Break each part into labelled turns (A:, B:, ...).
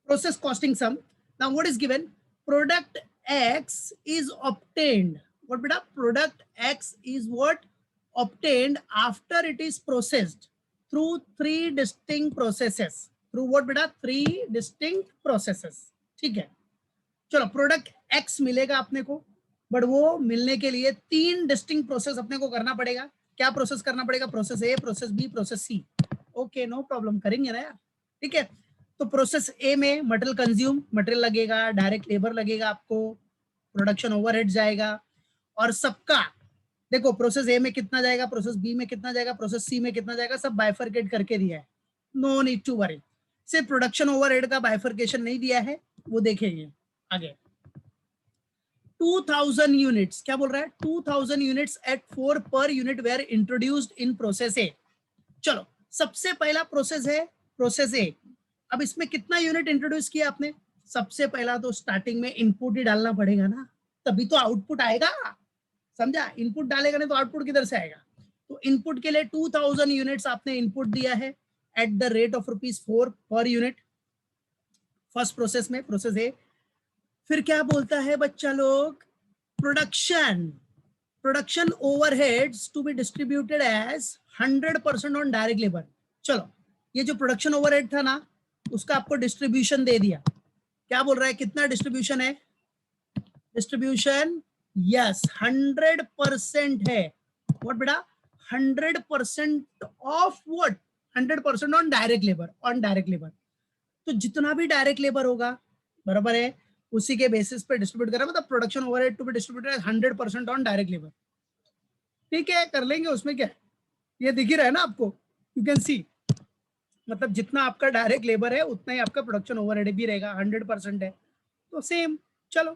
A: process costing sum. Now what is given? Product X is obtained. What beta? Product X is what? Obtained after it is processed through 3 distinct processes. Through what beta? 3 distinct processes. ठीक है, चलो product X मिलेगा अपने को, but वो मिलने के लिए 3 डिस्टिंक्ट प्रोसेस अपने को करना पड़ेगा. क्या प्रोसेस करना पड़ेगा? Process A, process B, process C. Okay, no problem, करेंगे ना यार. ठीक है, तो प्रोसेस ए में मटेरियल कंज्यूम, मटेरियल लगेगा, डायरेक्ट लेबर लगेगा आपको, प्रोडक्शन ओवरहेड जाएगा, और सबका देखो प्रोसेस ए में कितना जाएगा, प्रोसेस बी में कितना जाएगा, प्रोसेस सी में कितना जाएगा, सब बाइफरकेट करके दिया है. No need to worry. सिर्फ प्रोडक्शन ओवरहेड का बाइफरकेशन नहीं दिया है, वो देखेंगे आगे. 2000 यूनिट्स, क्या बोल रहा है? 2000 units at 4 per unit were introduced in process A. चलो, सबसे पहला प्रोसेस है प्रोसेस ए. अब इसमें कितना यूनिट इंट्रोड्यूस किया आपने? सबसे पहला तो स्टार्टिंग में इनपुट ही डालना पड़ेगा ना, तभी तो आउटपुट आएगा. समझा? इनपुट डालेगा नहीं तो आउटपुट किधर से आएगा? तो इनपुट के लिए 2000 यूनिट्स आपने इनपुट दिया है at the rate of ₹4 per unit, first process में, प्रोसेस ए. फिर क्या बोलता है बच्चा लोग? Production overheads to be distributed as 100% on direct labour. चलो, ये जो प्रोडक्शन ओवरहेड था ना, उसका आपको डिस्ट्रीब्यूशन दे दिया. क्या बोल रहा है? कितना डिस्ट्रीब्यूशन है? डिस्ट्रीब्यूशन यस 100% है. व्हाट बेटा? 100% of what? 100% on direct labour. On direct labour, तो जितना भी डायरेक्ट लेबर होगा, बराबर है, उसी के बेसिस पे डिस्ट्रीब्यूट करा. मतलब production overhead to be distributed 100% on direct labour. ठीक है, कर लेंगे, उसमें क्या, ये दिख ही रहा है ना आपको, यू कैन सी. मतलब जितना आपका डायरेक्ट लेबर है उतना ही आपका प्रोडक्शन ओवरहेड भी रहेगा. 100% है तो सेम. चलो,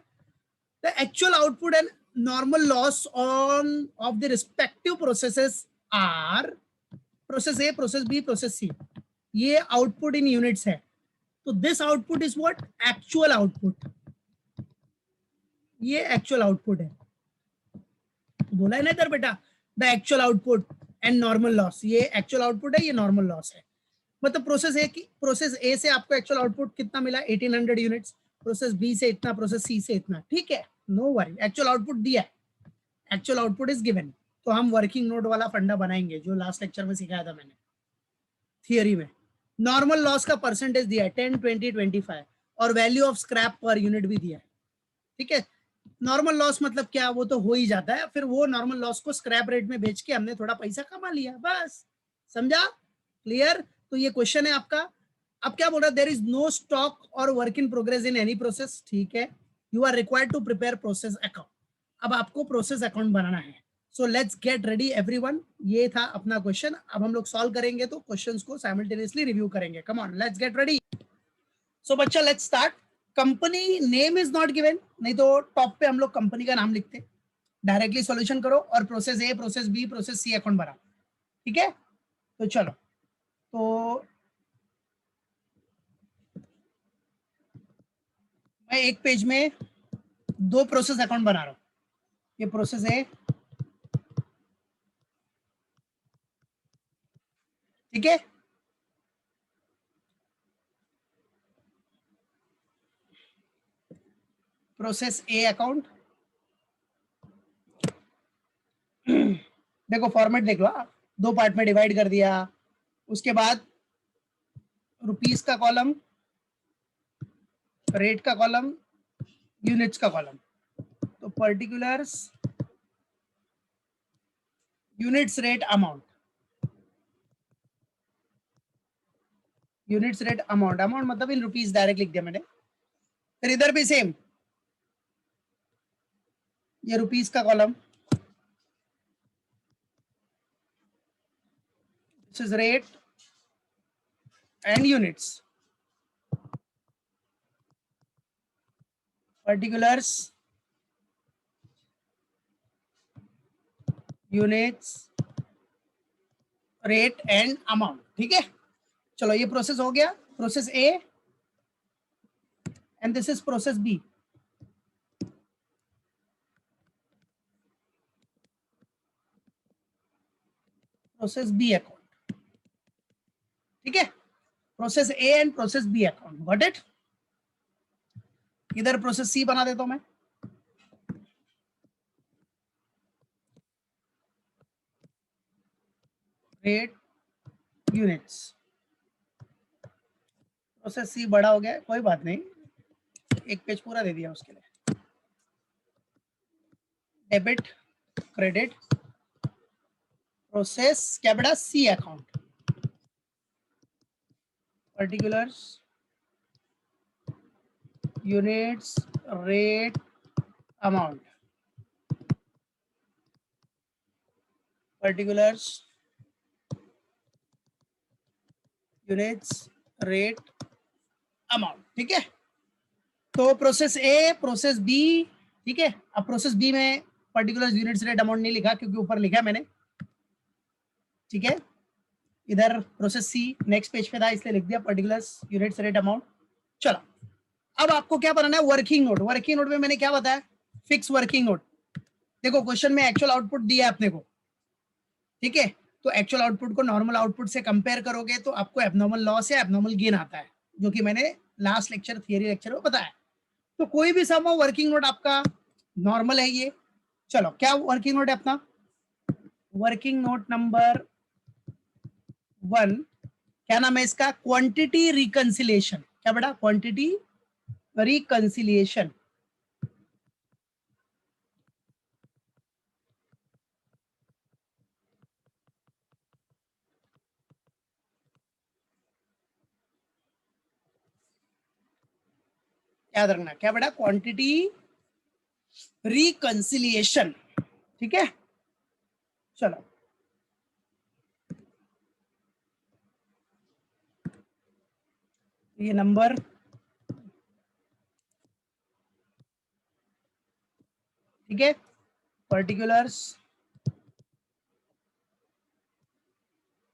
A: the actual output and normal loss on of the respective processes are process A, process B, process C. ये आउटपुट इन यूनिट्स है. तो this output is what? Actual output. ये एक्चुअल आउटपुट है. बोला है ना इधर बेटा, the actual output and normal loss. ये एक्चुअल आउटपुट है, ये नॉर्मल लॉस है. मतलब प्रोसेस ए से आपको एक्चुअल आउटपुट कितना मिला? 1800 यूनिट्स. प्रोसेस बी से इतना, प्रोसेस सी से इतना. ठीक है, नो वरी, एक्चुअल आउटपुट दिया है, एक्चुअल आउटपुट इज गिवन. तो हम वर्किंग नोट वाला फंडा बनाएंगे जो लास्ट लेक्चर में सिखाया था मैंने थियरी में. नॉर्मल लॉस का परसेंटेज दिया है 10, 20, 25, और value of scrap per unit भी दिया है. ठीक है, नॉर्मल लॉस मतलब क्या? वो तो हो ही जाता है, फिर वो नॉर्मल लॉस को स्क्रैप रेट में बेच के हमने थोड़ा पैसा कमा लिया, बस. समझा? क्लियर? तो ये क्वेश्चन है आपका. अब क्या बोल रहा है? देयर इज नो स्टॉक और work in progress in any process. ठीक है, you are required to prepare process account. अब आपको प्रोसेस अकाउंट बनाना है. So let's get ready everyone. ये था अपना क्वेश्चन. अब हम लोग सॉल्व करेंगे तो क्वेश्चंस को साइमल्टेनियसली रिव्यू करेंगे. Come on, let's get ready. So बच्चा, let's start. Company name is not given, नहीं तो टॉप पे हम लोग कंपनी का नाम लिखते. डायरेक्टली सॉल्यूशन करो और process A, process B, process C account बना. ठीक है, तो चलो, तो मैं एक पेज में 2 प्रोसेस अकाउंट बना रहा हूं. ये प्रोसेस ए, ठीक है, प्रोसेस ए अकाउंट. देखो फॉर्मेट देख लो, 2 पार्ट में डिवाइड कर दिया. उसके बाद रुपीस का कॉलम, रेट का कॉलम, यूनिट्स का कॉलम. तो particulars, units, rate, amount. Units, rate, amount. Amount मतलब इन रुपीस डायरेक्ट लिख दिया मैंने. फिर इधर भी सेम, ये रुपीस का column, this is rate and units. Particulars, units, rate and amount. ठीक है, चलो ये प्रोसेस हो गया, process A, and this is process B. Process B account. ठीक है, process A and process B account. Got it? इधर प्रोसेस सी बना देता हूं मैं, रेट यूनिट्स। प्रोसेस सी बड़ा हो गया, कोई बात नहीं, एक पेज पूरा दे दिया उसके लिए। डेबिट क्रेडिट प्रोसेस क्या बेटा, C account, particulars units rate amount, particulars units rate amount. ठीक है, तो प्रोसेस ए, प्रोसेस बी, ठीक है। अब प्रोसेस बी में पर्टिकुलर यूनिट्स रेट अमाउंट नहीं लिखा क्योंकि ऊपर लिखा मैंने, ठीक है। इधर प्रोसेस सी नेक्स्ट पेज पे था इसलिए लिख दिया पर्टिकुलर्स यूनिट्स रेट अमाउंट। चलो, अब आपको क्या बनाना है, वर्किंग नोट। वर्किंग नोट में मैंने क्या बताया, फिक्स वर्किंग नोट। देखो क्वेश्चन में एक्चुअल आउटपुट दिया है अपने को, ठीक है। तो एक्चुअल आउटपुट को नॉर्मल आउटपुट से कंपेयर करोगे तो आपको एबनॉर्मल लॉस या एबनॉर्मल गेन आता है, जो कि मैंने लास्ट लेक्चर थियरी लेक्चर में बताया। तो कोई भी सम हो, वर्किंग नोट आपका नॉर्मल है ये। चलो, क्या वर्किंग नोट है अपना, वर्किंग नोट नंबर 1, क्या नाम है इसका, क्वांटिटी रिकंसिलिएशन। क्या बेटा, क्वांटिटी रिकंसिलिएशन। याद रखना, क्या बेटा, क्वांटिटी रिकंसिलिएशन। ठीक है, चलो ये नंबर, ठीक है, पर्टिकुलर्स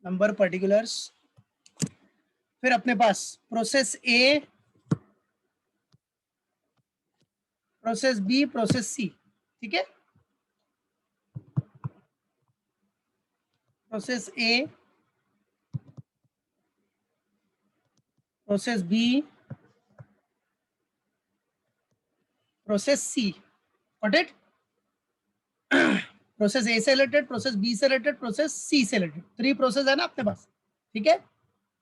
A: नंबर पर्टिकुलर्स, फिर अपने पास process A, process B, process C. ठीक है, process A, process B, process C. Got it. Process A से रिलेटेड, प्रोसेस बी से रिलेटेड, प्रोसेस सी से रिलेटेड, 3 प्रोसेस है ना अपने पास। ठीक है,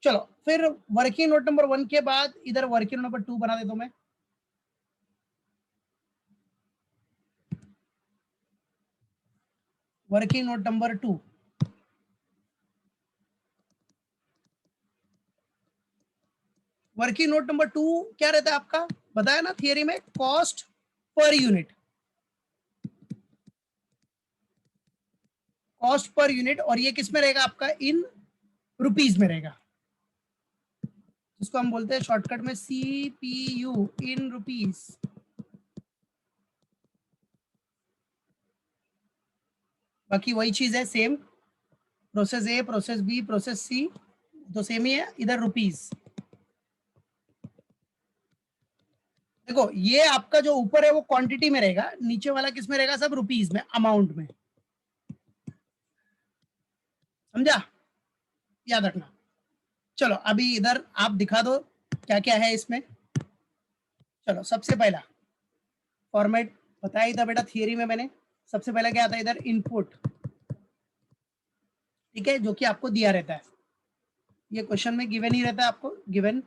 A: चलो फिर वर्किंग नोट नंबर 1 के बाद इधर वर्किंग नोट नंबर 2 बना देता हूं मैं। Working note number 2, working note number 2 क्या रहता है आपका, बताया ना थियरी में, cost per unit, cost per unit. और ये किस में रहेगा आपका, इन रुपीज में रहेगा, जिसको हम बोलते हैं शॉर्टकट में सीपीयू, इन रुपीज। बाकी वही चीज है same, process A, process B, process C तो सेम ही है, इधर रुपीज। देखो ये आपका जो ऊपर है वो क्वांटिटी में रहेगा, नीचे वाला किस में रहेगा, सब रुपीज में, अमाउंट में। समझा, याद रखना। चलो अभी इधर आप दिखा दो क्या क्या है इसमें। चलो सबसे पहला फॉर्मेट बताया था बेटा थियरी में मैंने, सबसे पहला क्या आता है इधर, इनपुट। ठीक है, जो कि आपको दिया रहता है, ये क्वेश्चन में गिवन ही रहता है आपको, गिवन।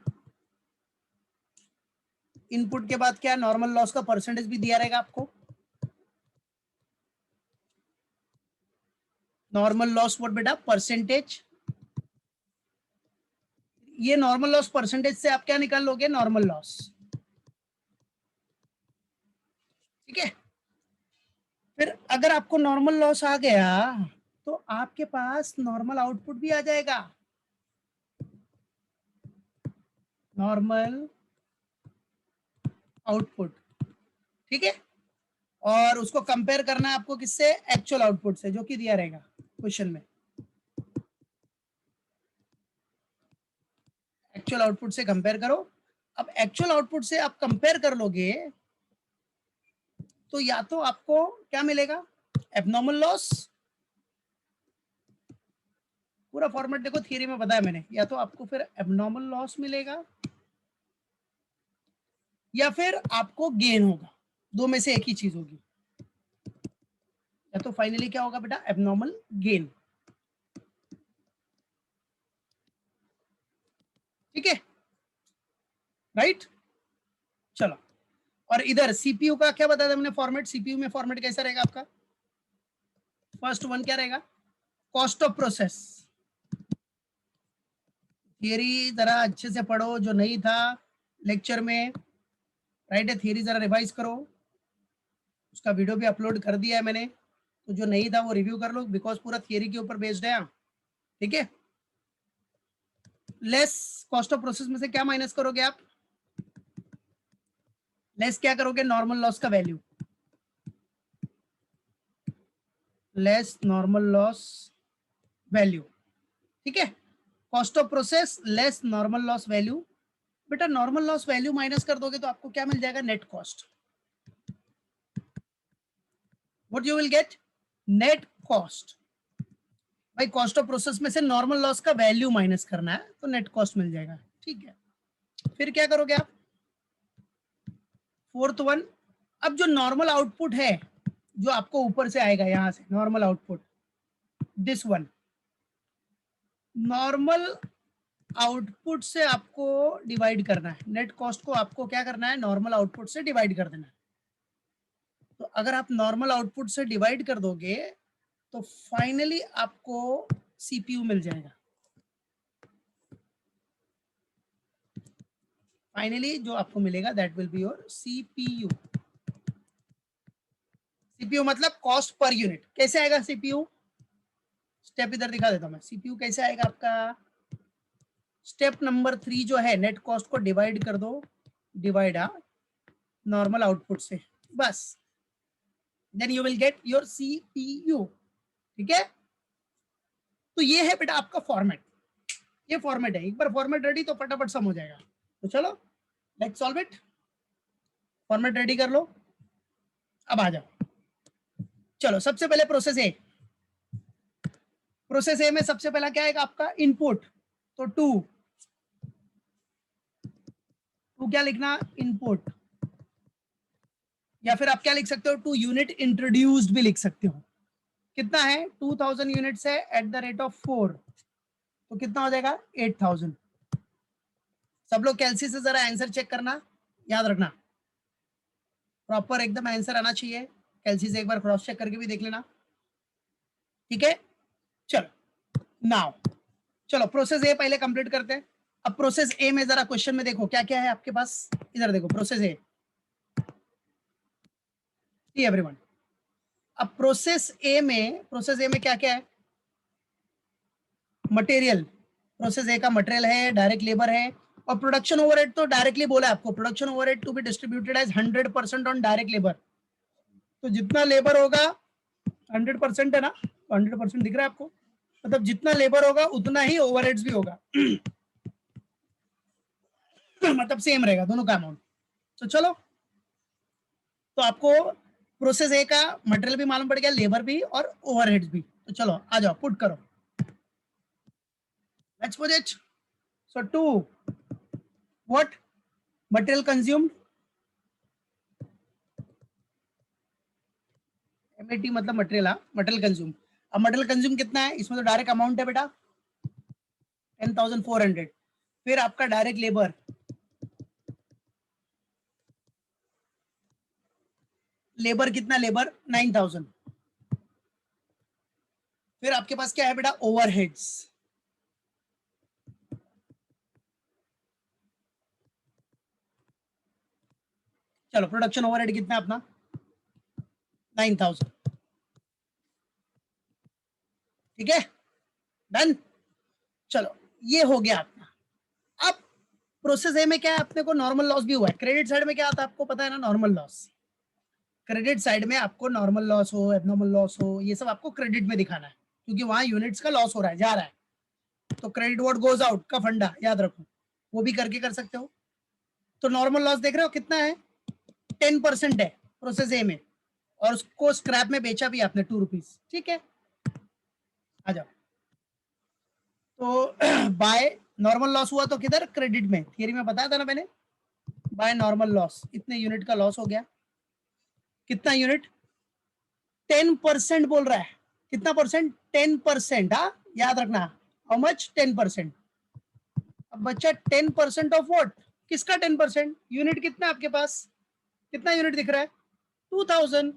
A: इनपुट के बाद क्या, नॉर्मल लॉस का परसेंटेज भी दिया रहेगा आपको। नॉर्मल लॉस व्हाट बेटा, परसेंटेज। ये नॉर्मल लॉस परसेंटेज से आप क्या निकाल लोगे, नॉर्मल लॉस। ठीक है, फिर अगर आपको नॉर्मल लॉस आ गया तो आपके पास नॉर्मल आउटपुट भी आ जाएगा, नॉर्मल आउटपुट। ठीक है, और उसको कंपेयर करना है आपको किससे, एक्चुअल आउटपुट से, जो कि दिया रहेगा क्वेश्चन में। एक्चुअल आउटपुट से कंपेयर करो। अब एक्चुअल आउटपुट से आप कंपेयर कर लोगे तो या तो आपको क्या मिलेगा, एबनॉर्मल लॉस। पूरा फॉर्मेट देखो थियरी में बताया मैंने, या तो आपको फिर एबनॉर्मल लॉस मिलेगा या फिर आपको गेन होगा, दो में से एक ही चीज होगी। या तो फाइनली क्या होगा बेटा, एबनॉर्मल गेन। ठीक है, राइट। चलो, और इधर सीपीयू का क्या बताया था हमने फॉर्मेट, सीपीयू में फॉर्मेट कैसा रहेगा आपका, फर्स्ट वन क्या रहेगा, कॉस्ट ऑफ प्रोसेस। थियरी जरा अच्छे से पढ़ो, जो नहीं था लेक्चर में, राइट है, थियरी जरा रिवाइज करो, उसका वीडियो भी अपलोड कर दिया है मैंने, तो जो नहीं था वो रिव्यू कर लो, बिकॉज पूरा थियरी के ऊपर बेस्ड है। ठीक है, लेस कॉस्ट ऑफ प्रोसेस में से क्या माइनस करोगे आप, लेस क्या करोगे, नॉर्मल लॉस का value, less normal loss value. ठीक है, cost of process less normal loss value. बेटा नॉर्मल लॉस वैल्यू माइनस कर दोगे तो आपको क्या मिल जाएगा, net cost. What you will gate, net cost. भाई कॉस्ट ऑफ प्रोसेस में से नॉर्मल लॉस का वैल्यू माइनस करना है तो नेट कॉस्ट मिल जाएगा। ठीक है, फिर क्या करोगे आप, फोर्थ वन, अब जो नॉर्मल आउटपुट है जो आपको ऊपर से आएगा यहां से, normal output, this one, normal output से आपको डिवाइड करना है, नेट कॉस्ट को आपको क्या करना है, नॉर्मल आउटपुट से डिवाइड कर देना है। तो अगर आप नॉर्मल आउटपुट से डिवाइड कर दोगे तो फाइनली आपको सीपीयू मिल जाएगा। फाइनली जो आपको मिलेगा that will be your CPU. CPU मतलब कॉस्ट पर यूनिट। कैसे आएगा सीपीयू, स्टेप इधर दिखा देता हूं मैं, सीपीयू कैसे आएगा आपका, स्टेप नंबर 3 जो है, नेट कॉस्ट को डिवाइड कर दो, डिवाइड नॉर्मल आउटपुट से, बस, then you will get your CPU. ठीक है, तो ये है बेटा आपका फॉर्मेट, ये फॉर्मेट है, एक बार फॉर्मेट रेडी तो फटाफट सम हो जाएगा। तो चलो let's solve it, format ready कर लो, अब आ जाओ। चलो सबसे पहले प्रोसेस ए, प्रोसेस ए में सबसे पहला क्या आएगा आपका, इनपुट, तो टू क्या लिखना, इनपुट, या फिर आप क्या लिख सकते हो, टू यूनिट इंट्रोड्यूस्ड भी लिख सकते हो। कितना है, 2000 यूनिट्स है एट द रेट ऑफ 4, तो कितना हो जाएगा, 8000। सब लोग कैलसी से जरा आंसर चेक करना, याद रखना प्रॉपर एकदम आंसर आना चाहिए, कैलसी से एक बार क्रॉस चेक करके भी देख लेना। ठीक है, चलो नाउ, चलो प्रोसेस ए पहले कंप्लीट करते हैं। अब प्रोसेस ए में जरा क्वेश्चन में देखो क्या क्या है आपके पास, इधर देखो प्रोसेस ए, एवरीवन। अब प्रोसेस ए में क्या क्या है, मटेरियल, प्रोसेस ए का मटेरियल है, डायरेक्ट लेबर है, और प्रोडक्शन ओवरहेड तो डायरेक्टली बोला आपको, production overhead to be distributed as 100% on direct labour. तो जितना लेबर होगा, 100% है ना, 100% दिख रहा है आपको, मतलब जितना लेबर होगा उतना ही ओवरहेड्स भी होगा मतलब सेम रहेगा दोनों का अमाउंट। तो चलो, तो आपको प्रोसेस ए का मटेरियल भी मालूम पड़ गया, लेबर भी और ओवरहेड्स भी। तो चलो आ जाओ, पुट करो, let's put it. So to what, material consumed, MAT मतलब मटेरियल, मटेरियल कंज्यूम। अब मटेरियल कंज्यूम कितना है, इसमें तो डायरेक्ट अमाउंट है बेटा 10,400, फिर आपका डायरेक्ट लेबर, लेबर कितना, लेबर 9,000, फिर आपके पास क्या है बेटा, ओवरहेड्स, चलो प्रोडक्शन ओवरहेड कितना है अपना 9,000। ठीक है, डन। चलो ये हो गया अपना। अब प्रोसेस ए में क्या है, अपने को नॉर्मल लॉस भी हुआ है, क्रेडिट साइड में क्या आता है आपको पता है ना, नॉर्मल लॉस। क्रेडिट साइड में आपको नॉर्मल लॉस हो, एबनॉर्मल लॉस हो, ये सब आपको क्रेडिट में दिखाना है, क्योंकि वहां यूनिट्स का लॉस हो रहा है, जा रहा है। तो क्रेडिट व्हाट गोज आउट का फंडा याद रखो, वो भी करके कर सकते हो। तो नॉर्मल लॉस देख रहे हो कितना है, 10% है प्रोसेस ए में, और उसको स्क्रैप में बेचा भी आपने 2 रुपीज। ठीक है, आ जाओ। तो बाय, नॉर्मल लॉस हुआ तो किधर, क्रेडिट में, थियरी में बताया था ना मैंने, बाय नॉर्मल लॉस, इतने यूनिट का लॉस हो गया। कितना यूनिट? 10% बोल रहा है। कितना परसेंट? 10%। हाँ, याद रखना। How much? 10%। अब बच्चा 10% ऑफ व्हाट? किसका 10%? यूनिट कितना है आपके पास? कितना यूनिट दिख रहा है? 2000।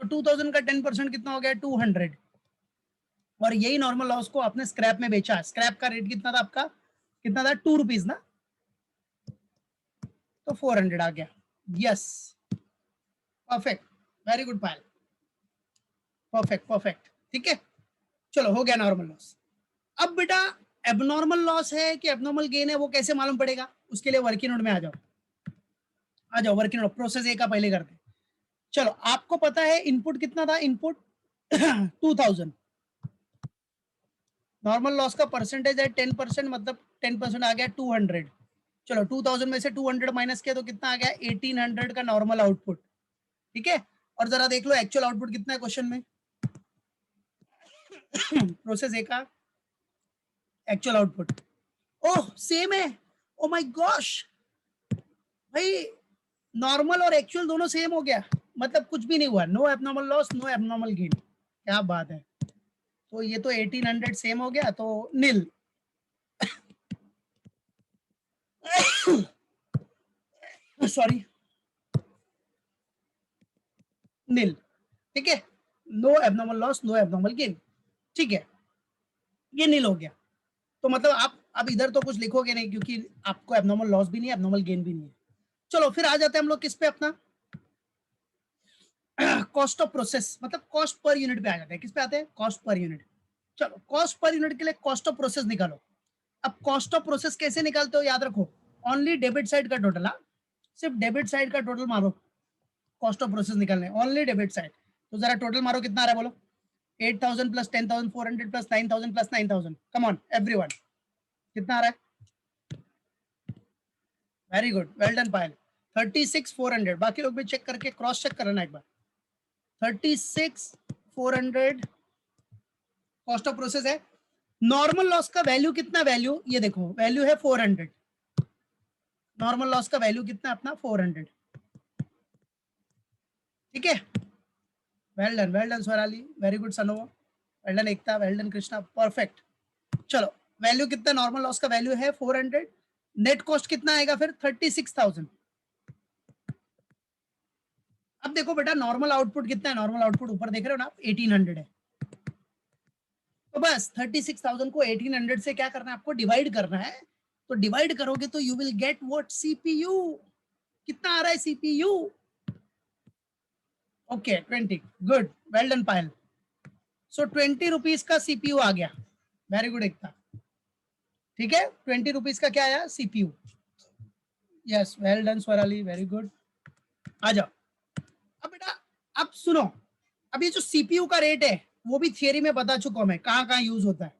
A: तो 2000 का 10% कितना हो गया? 200। और यही नॉर्मल लॉस को आपने स्क्रैप में बेचा। स्क्रैप का रेट कितना था आपका? कितना था? 2 रुपीज ना, तो 400 आ गया। यस, परफेक्ट, वेरी गुड पायल, परफेक्ट परफेक्ट। ठीक है, चलो हो गया नॉर्मल लॉस। अब बेटा एबनॉर्मल लॉस है कि एबनॉर्मल गेन है वो कैसे मालूम पड़ेगा? उसके लिए वर्किंग नोट में आ जाओ, आ जाओ वर्किंग नोट। प्रोसेस ए का पहले करते। चलो, आपको पता है इनपुट कितना था? इनपुट 2000। नॉर्मल लॉस का परसेंटेज है 10%, मतलब 10% आ गया 200। चलो 2000 में से 200 माइनस किया तो कितना आ गया? 1800 का नॉर्मल आउटपुट। ठीक है, और जरा देख लो एक्चुअल आउटपुट कितना है क्वेश्चन में। प्रोसेस ए का एक्चुअल आउटपुट, ओह सेम है। ओ माय गॉश भाई, नॉर्मल और एक्चुअल दोनों सेम हो गया, मतलब कुछ भी नहीं हुआ। No abnormal loss, no abnormal gain. क्या बात है। तो ये तो 1800 सेम हो गया, तो नील। सॉरी, नील। ठीक है, no abnormal loss, no abnormal gain. ठीक है, ये नील हो गया। तो मतलब आप अब इधर तो कुछ लिखोगे नहीं, क्योंकि आपको एबनॉर्मल लॉस भी नहीं है, एबनॉर्मल गेन भी नहीं है। चलो फिर आ जाते हैं हम लोग किस पे? अपना कॉस्ट ऑफ प्रोसेस, मतलब कॉस्ट पर यूनिट पे आ जाते हैं। किस पे आते हैं? Cost per unit. चलो, कॉस्ट पर यूनिट के लिए कॉस्ट ऑफ प्रोसेस निकालो। अब कॉस्ट ऑफ प्रोसेस कैसे निकालते हो? याद रखो, ओनली डेबिट साइड का टोटल। सिर्फ डेबिट साइड का टोटल मारो, कॉस्ट ऑफ प्रोसेस निकालने ओनली डेबिट साइड। तो जरा टोटल मारो, कितना आ रहा है बोलो? 8000 plus 10400 plus 9000 plus 9000। Come on everyone, कितना आ रहा है? वेरी गुड, वेल डन पायल। 36400। बाकी लोग भी चेक करके क्रॉस चेक करना एक बार। 36400 कॉस्ट ऑफ प्रोसेस है। नॉर्मल लॉस का वैल्यू कितना? वैल्यू ये देखो, वैल्यू है 400। नॉर्मल लॉस का वैल्यू कितना अपना? 400। ठीक है, well done Swarali, very good Sanova, well done Ekta, well done Krishna, perfect. चलो, वैल्यू कितना? नॉर्मल लॉस का वैल्यू है 400। नेट कॉस्ट कितना आएगा फिर? 36,000। अब देखो बेटा, नॉर्मल आउटपुट कितना है? नॉर्मल आउटपुट ऊपर देख रहे हो ना आप, 1800 है। तो बस 36,000 को 1800 से क्या करना है आपको? डिवाइड करना है। तो डिवाइड करोगे तो you will get what? CPU. कितना आ रहा है CPU? Okay 20। Good, well done Payal. So 20 rupees का सीपीयू आ गया। Very good Ekta. ठीक है, 20 रुपीज का क्या आया? CPU. Yes, well done Swarali, very good. आ जाओ। अब बेटा, अब सुनो, अब ये जो सीपीयू का रेट है वो भी थियरी में बता चुका हूं मैं, कहां कहां यूज होता है।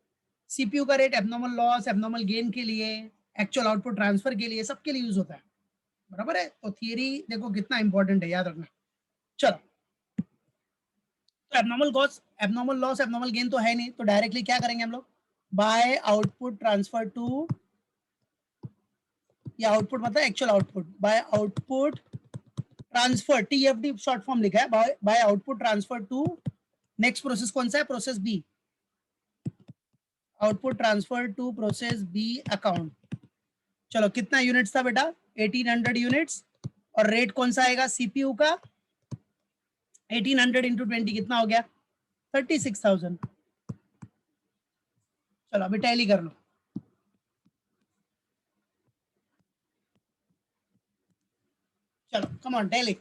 A: सीपीयू का rate abnormal loss, abnormal gain के लिए, एक्चुअल आउटपुट ट्रांसफर के लिए, सबके लिए यूज होता है। बराबर है, तो थियरी देखो कितना इंपॉर्टेंट है, याद रखना। चलो, तो एबनॉर्मल लॉस, एबनॉर्मल गेन तो है नहीं, तो डायरेक्टली क्या करेंगे हम लोग? बाय आउटपुट ट्रांसफर टू, या आउटपुट मतलब actual output, by output transfer, TFD short form लिखा है, by output transfer to. Next process कौन सा है? Process B. Output transfer to process B account. चलो, कितना यूनिट्स था बेटा? 1800 यूनिट्स। और रेट कौन सा आएगा सीपीयू का? 1800 इंटू 20 कितना हो गया? 36,000। चलो अभी टैली कर लो। चलो कम ऑन टैली।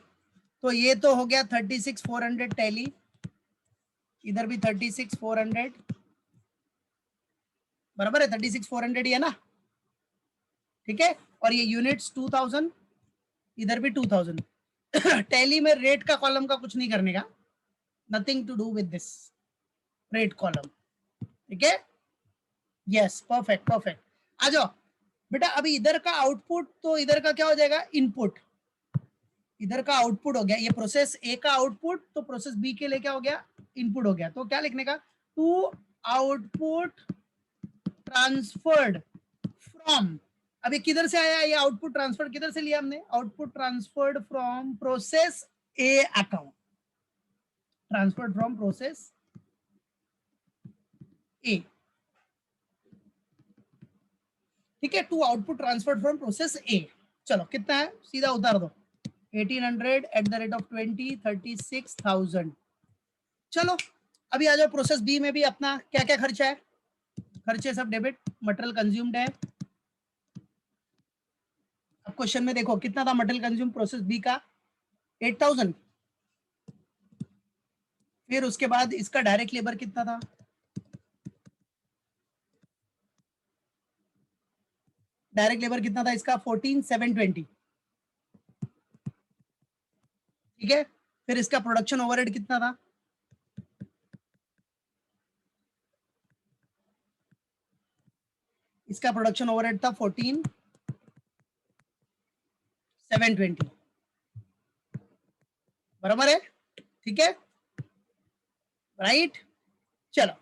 A: तो ये तो हो गया 36,400 टैली, इधर भी 36,400। बराबर है, 36,400 ही है ना? ठीक है, और ये यूनिट्स 2000, इधर भी 2000। टैली में रेट का कॉलम का कुछ नहीं करने का, nothing to do with this rate column. ठीक है, यस, परफेक्ट परफेक्ट। आ जाओ बेटा, अभी इधर का आउटपुट, तो इधर का क्या हो जाएगा? इनपुट। इधर का आउटपुट हो गया, ये प्रोसेस ए का आउटपुट, तो प्रोसेस बी के लिए क्या हो गया? इनपुट हो गया। तो क्या लिखने का? टू आउटपुट ट्रांसफर्ड फ्रॉम अब ये किधर से आया, ये आउटपुट ट्रांसफर किधर से लिया हमने, output transferred from process A account, transferred from process A, ठीक है, to output transferred from process A. चलो कितना है, सीधा उतार दो, 1800 एट द रेट ऑफ 20, 36,000। चलो अभी आ जाओ प्रोसेस बी में भी अपना क्या क्या खर्चा है, खर्चे सब डेबिट, मटेरियल कंज्यूम्ड है। अब क्वेश्चन में देखो कितना था मटेरियल कंज्यूम प्रोसेस बी का, 8000। फिर उसके बाद इसका डायरेक्ट लेबर कितना था, डायरेक्ट लेबर कितना था इसका, 14,720, ठीक है। फिर इसका प्रोडक्शन ओवरहेड कितना था, इसका प्रोडक्शन ओवरहेड था 14,720, बराबर है, ठीक है, राइट। चलो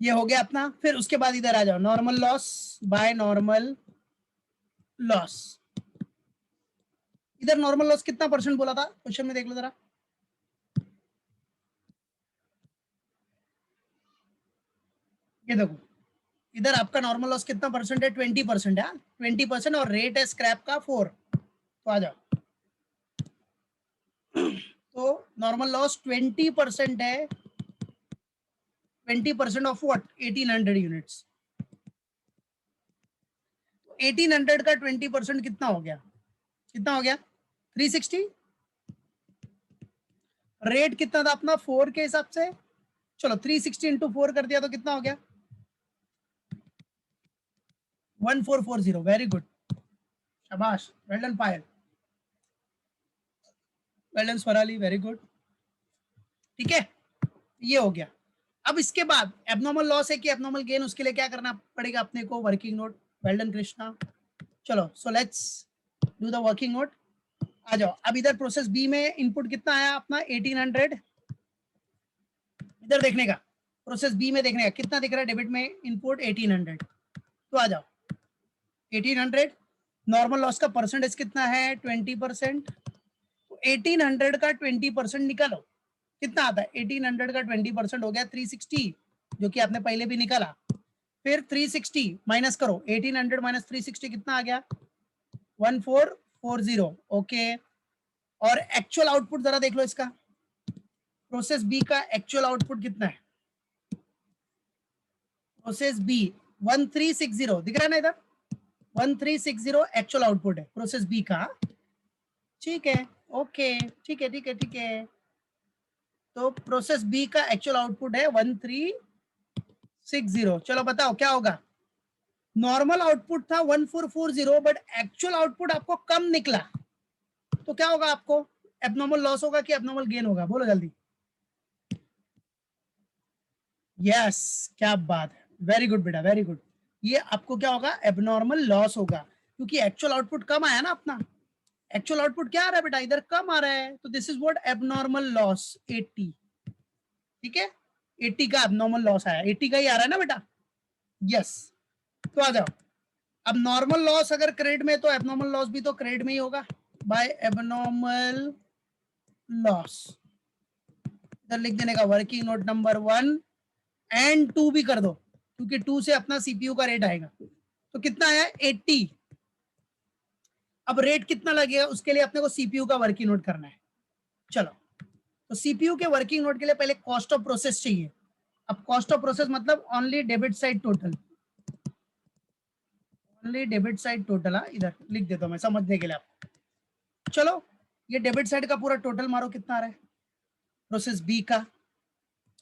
A: ये हो गया अपना। फिर उसके बाद इधर आ जाओ, normal loss by normal loss. इधर नॉर्मल लॉस कितना परसेंट बोला था क्वेश्चन में, देख लो जरा, ये देखो इधर आपका नॉर्मल लॉस कितना परसेंट है, 20% है, 20%, और रेट है स्क्रैप का 4। तो आ जाओ, तो नॉर्मल लॉस 20% है, 20% ऑफ व्हाट, 1800 यूनिट्स। 1800 का 20% कितना हो गया, कितना हो गया, 360। रेट कितना था अपना 4 के हिसाब से, चलो 360 इंटू 4 कर दिया तो कितना हो गया, 1440। वेरी गुड, शाबाश, well done Payal, well done Swarali, very good, ठीक है, ये हो गया। अब इसके बाद एबनॉर्मल लॉस है कि एबनॉर्मल गेन, उसके लिए क्या करना पड़ेगा अपने को, working note, well done Krishna. चलो so let's do the working note. आ जाओ, अब इधर प्रोसेस बी में इनपुट कितना आया अपना 1800, इधर देखने का, प्रोसेस बी में देखने का कितना दिख रहा है डेबिट में इनपुट 1800। तो आ जाओ 1800, नॉर्मल लॉस का परसेंटेज कितना है 20%, तो 1800 का 20% निकालो, कितना आता है, 1800 का 20% हो गया 360, जो कि आपने पहले भी निकाला। फिर 360 माइनस करो, 1800 माइनस 360 कितना आ गया, 1440, ओके। और एक्चुअल आउटपुट जरा देख लो इसका, प्रोसेस बी का एक्चुअल आउटपुट कितना है, प्रोसेस बी 1360 दिख रहा है ना इधर, 1360 एक्चुअल आउटपुट है प्रोसेस बी का, ठीक है, ओके, ठीक है, ठीक है, ठीक है। तो प्रोसेस बी का एक्चुअल आउटपुट है 1360। चलो बताओ क्या होगा, नॉर्मल आउटपुट था 1440, बट एक्चुअल आउटपुट आपको कम निकला, तो क्या होगा आपको, एबनॉर्मल लॉस होगा कि एबनॉर्मल गेन होगा, बोलो जल्दी। यस, क्या बात है, वेरी गुड बेटा, वेरी गुड। ये आपको क्या होगा, एबनॉर्मल लॉस होगा, क्योंकि एक्चुअल आउटपुट कम आया ना अपना, एक्चुअल आउटपुट क्या आ रहा है बेटा, इधर कम आ रहा है, तो this is what abnormal loss 80, ठीक है, 80 का एबनॉर्मल लॉस आया, 80 का ही आ रहा है ना बेटा, यस। तो आ जाओ, अब नॉर्मल लॉस अगर क्रेडिट में, तो एबनॉर्मल लॉस भी तो क्रेडिट में ही होगा, बाय एबनॉर्मल लॉस। इधर लिख देने का वर्किंग नोट नंबर 1 एंड 2 भी कर दो, क्योंकि 2 से अपना सीपीयू का रेट आएगा। तो कितना आया 80। अब रेट कितना लगेगा उसके लिए अपने को सीपीयू का वर्किंग नोट करना है। चलो, तो सीपीयू के वर्किंग नोट के लिए पहले कॉस्ट ऑफ प्रोसेस चाहिए। अब कॉस्ट ऑफ प्रोसेस मतलब only debit side total, only debit side total, इधर लिख देता हूं मैं समझने के लिए आपको। चलो ये डेबिट साइड का पूरा टोटल मारो, कितना आ रहा है प्रोसेस बी का,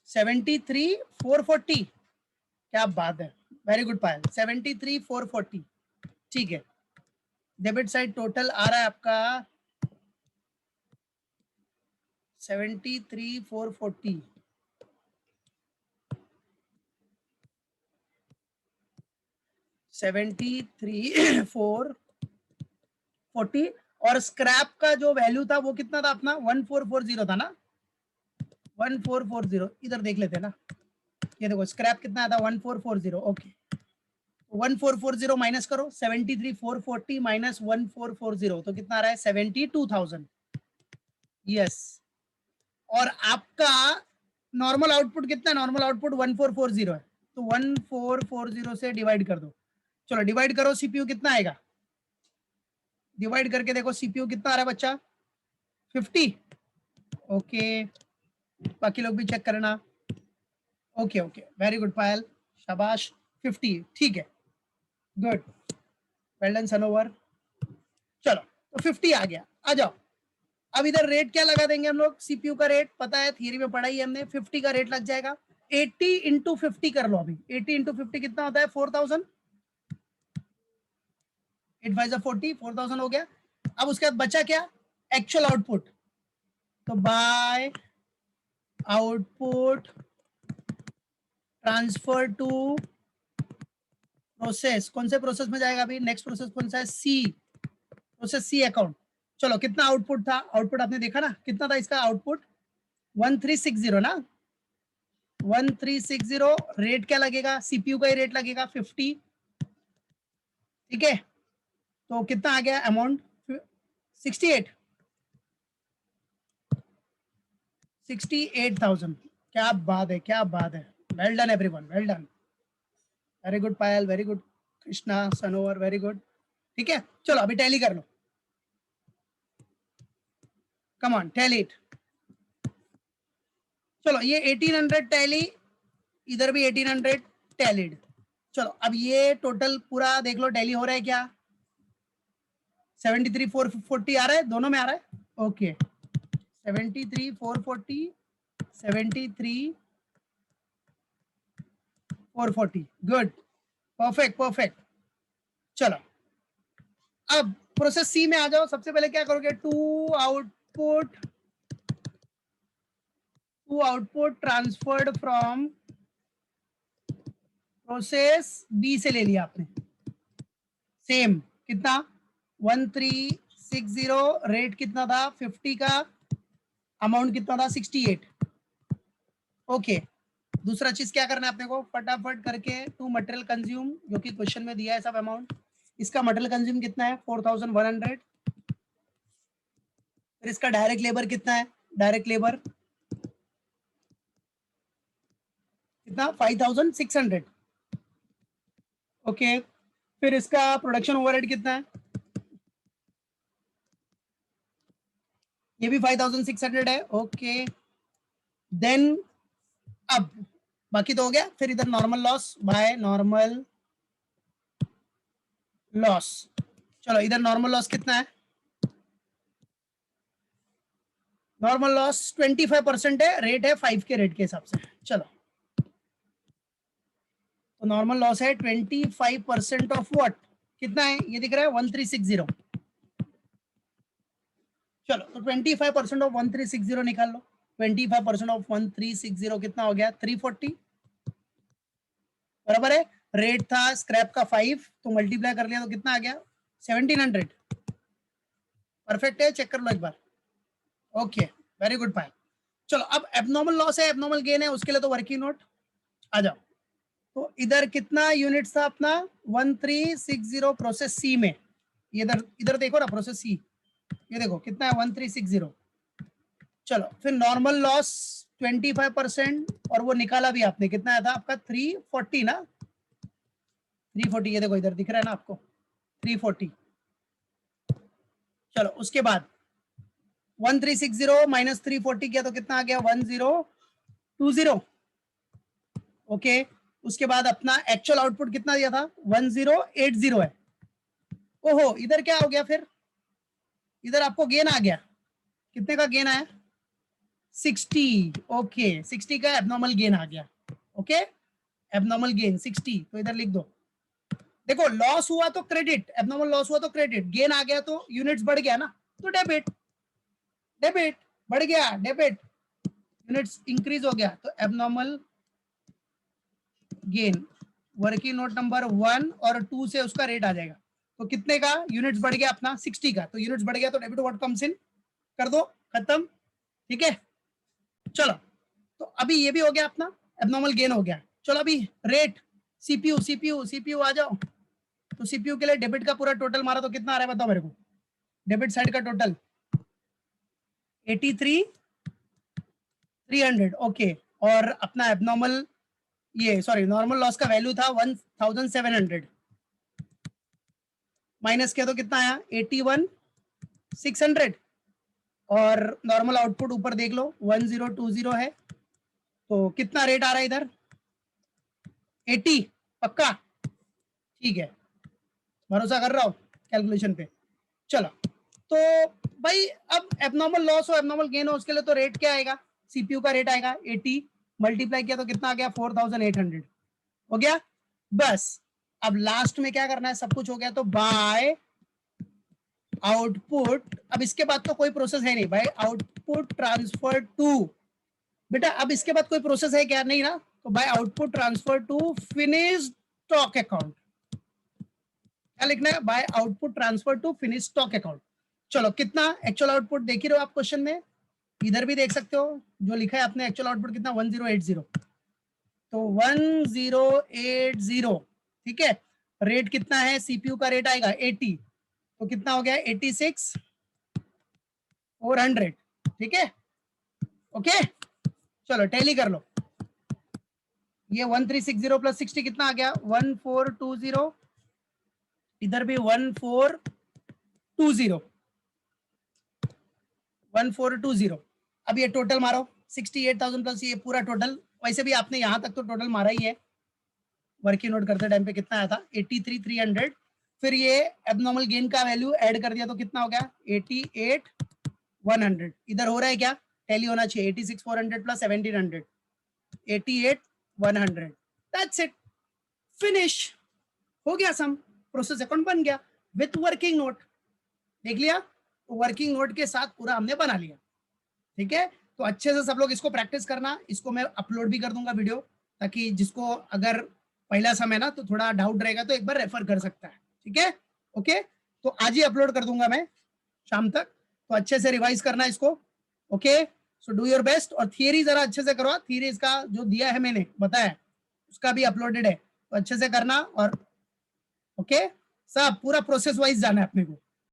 A: 73,440, क्या बात है, वेरी गुड पायल, 73,440, ठीक है। डेबिट साइड टोटल आ रहा है आपका 73,440, 73,440, और स्क्रैप का जो वैल्यू था वो कितना था अपना 1440 था ना, 1440, इधर देख लेते हैं ना, ये देखो स्क्रैप कितना था 1440, ओके। 1440 माइनस करो, 73,440 माइनस 1440 तो कितना आ रहा है 72,000। यस, और आपका नॉर्मल आउटपुट कितना है? नॉर्मल आउटपुट 1440 है, तो 1440 से डिवाइड कर दो। चलो डिवाइड करो, सीपीयू कितना आएगा? डिवाइड करके देखो सीपीयू कितना आ रहा है बच्चा? 50। ओके, बाकी लोग भी चेक करना। ओके ओके, वेरी गुड पायल, शाबाश। 50 ठीक है, गुड, वेल डन सनोवर। चलो तो 50 आ गया, आ जाओ। अब इधर रेट क्या लगा देंगे हम लोग? सीपीयू का रेट पता है, थियरी में पढ़ा ही हमने, 50 का रेट लग जाएगा। 80 इंटू 50 कर लो अभी। 80 इंटू 50 कितना होता है? 4000। 8 5 40, 4000 हो गया। अब उसके बाद बचा क्या? Actual output. तो by output transfer to process, कौन से प्रोसेस में जाएगा अभी? नेक्स्ट प्रोसेस कौन सा है? सी, प्रोसेस सी अकाउंट। चलो कितना आउटपुट था? आउटपुट आपने देखा ना, कितना था इसका आउटपुट? 1360 ना, 1360। रेट क्या लगेगा? सीपीयू का ही रेट लगेगा 50। ठीक है, तो कितना आ गया अमाउंट? 68, 68,000। क्या बात है, क्या बात है, well done everyone, well done, very good Payal, very good Krishna, Sanobar, very good. ठीक है, चलो अभी टैली कर लो, कम ऑन टैली इट। चलो ये 1800 टैली, इधर भी 1800 टैलीड। चलो अब ये टोटल पूरा देख लो, टैली हो रहा है क्या? 73,440 आ रहा है, दोनों में आ रहा है। Okay, 73,440, 73,440, good, perfect perfect. चलो अब प्रोसेस सी में आ जाओ। सबसे पहले क्या करोगे? To output transferred from process B से ले लिया आपने, सेम कितना? 1360। रेट कितना था? 50 का। अमाउंट कितना था? 68। ओके, दूसरा चीज क्या करना है अपने को? फटाफट करके टू मटेरियल कंज्यूम, जो कि क्वेश्चन में दिया है सब अमाउंट, इसका मटेरियल कंज्यूम कितना है? 4100। फिर इसका डायरेक्ट लेबर कितना है? डायरेक्ट लेबर कितना? 5600। ओके, फिर इसका प्रोडक्शन ओवरहेड कितना है? ये भी 5600 है। ओके, देन अब बाकी तो हो गया। फिर इधर normal loss by normal loss. चलो इधर नॉर्मल लॉस कितना है? नॉर्मल लॉस 25% है, रेट है 5 के रेट के हिसाब से। चलो तो नॉर्मल लॉस है 25% ऑफ व्हाट? कितना है ये दिख रहा है? 1360। चलो तो 25% ऑफ 1360 निकाल लो। 25% ऑफ 1360 कितना हो गया? 340, बराबर है। रेट था स्क्रैप का 5, तो मल्टीप्लाई कर लिया तो कितना आ गया? 1700। परफेक्ट है, चेक कर लो एक बार। ओके, वेरी गुड पायल। चलो अब एबनॉर्मल लॉस है, एबनॉर्मल गेन है, उसके लिए तो वर्किंग नोट आ जाओ। तो इधर कितना यूनिट था अपना? 1360 प्रोसेस सी में। इधर इधर देखो ना, प्रोसेस सी, ये देखो कितना है? 1360। चलो फिर नॉर्मल लॉस 25%, और वो निकाला भी आपने, कितना आया था आपका? 340 ना, 340, ये देखो इधर दिख रहा है ना आपको, 340। चलो उसके बाद 1360 माइनस 340 किया तो कितना आ गया? 1020। ओके, उसके बाद अपना एक्चुअल आउटपुट कितना दिया था? 1080 है। ओहो, इधर क्या हो गया फिर? इधर आपको गेन आ गया, कितने का गेन आया? 60। ओके, 60 का एबनॉर्मल गेन आ गया। ओके, एबनॉर्मल गेन 60, तो इधर लिख दो। देखो लॉस हुआ तो क्रेडिट, एबनॉर्मल लॉस हुआ तो क्रेडिट, गेन आ गया तो यूनिट्स बढ़ गया ना, तो डेबिट। डेबिट बढ़ गया, डेबिट, यूनिट्स इंक्रीज हो गया, तो abnormal gain working note number 1 और 2 से उसका रेट आ जाएगा। तो कितने का यूनिट्स बढ़ गया अपना? 60 का। तो यूनिट्स बढ़ गया तो डेबिट व्हाट कम्स इन, कर दो, खत्म। ठीक है, चलो तो अभी ये भी हो गया अपना, एबनॉर्मल गेन हो गया। चलो अभी रेट सीपीयू सीपीयू सीपीयू आ जाओ। तो सीपीयू के लिए डेबिट का पूरा टोटल मारा तो कितना आ रहा है बताओ मेरे को, डेबिट साइड का टोटल 83,300 ओके। और अपना एबनॉर्मल ये सॉरी नॉर्मल लॉस का वैल्यू था 1,700 माइनस किया तो कितना आया 81,600 और नॉर्मल आउटपुट ऊपर देख लो 1020 है। तो कितना रेट आ रहा है इधर 80 पक्का, ठीक है भरोसा कर रहा हूं कैलकुलेशन पे। चलो तो भाई अब एबनॉर्मल लॉस हो एबनॉर्मल गेन हो उसके लिए तो रेट क्या आएगा, सीपीयू का रेट आएगा 80 मल्टीप्लाई किया तो कितना आ गया 4,800 हो गया। बस अब लास्ट में क्या करना है, सब कुछ हो गया तो बाय आउटपुट, अब इसके बाद तो कोई प्रोसेस है नहीं भाई, आउटपुट ट्रांसफर टू, बेटा अब इसके बाद कोई प्रोसेस है क्या, नहीं ना, तो by output transfer to finish stock account, क्या लिखना है by output transfer to finish stock account. चलो कितना एक्चुअल आउटपुट देख ही रहे हो आप क्वेश्चन में, इधर भी देख सकते हो जो लिखा है आपने एक्चुअल आउटपुट कितना 1080, तो 1080 ठीक है। रेट कितना है, सीपीयू का रेट आएगा 80, तो कितना हो गया 86,400 ठीक है ओके। चलो टैली कर लो, ये 1360 प्लस 60 कितना आ गया 1420, इधर भी 1420। अब ये टोटल मारो 68,000 प्लस ये पूरा टोटल, वैसे भी आपने यहां तक तो टोटल मारा ही है, वर्किंग नोट करते टाइम पे कितना आया था 83,300, फिर ये एबनॉर्मल गेन का वैल्यू ऐड कर दिया तो कितना हो गया 88,100, इधर हो रहा है क्या टैली होना चाहिए 86,400 प्लस 1,700 88,100, दैट्स इट फिनिश हो गया सम, प्रोसेस अकाउंट बन गया विथ वर्किंग नोट, देख लिया तो वर्किंग नोट के साथ पूरा हमने बना लिया ठीक है। तो अच्छे से सब लोग इसको प्रैक्टिस करना, इसको मैं अपलोड भी कर दूंगा वीडियो, ताकि जिसको अगर पहला समय ना तो थोड़ा डाउट रहेगा तो एक बार रेफर कर सकता है ठीक है ओके। तो आज ही अपलोड कर दूंगा मैं शाम तक, तो अच्छे से रिवाइज करना इसको okay. So do your best और थियरी जरा अच्छे से करो, थियरी इसका जो दिया है मैंने बताया उसका भी अपलोडेड है, तो अच्छे से करना और ओके सब पूरा प्रोसेस वाइज जाना है अपने को।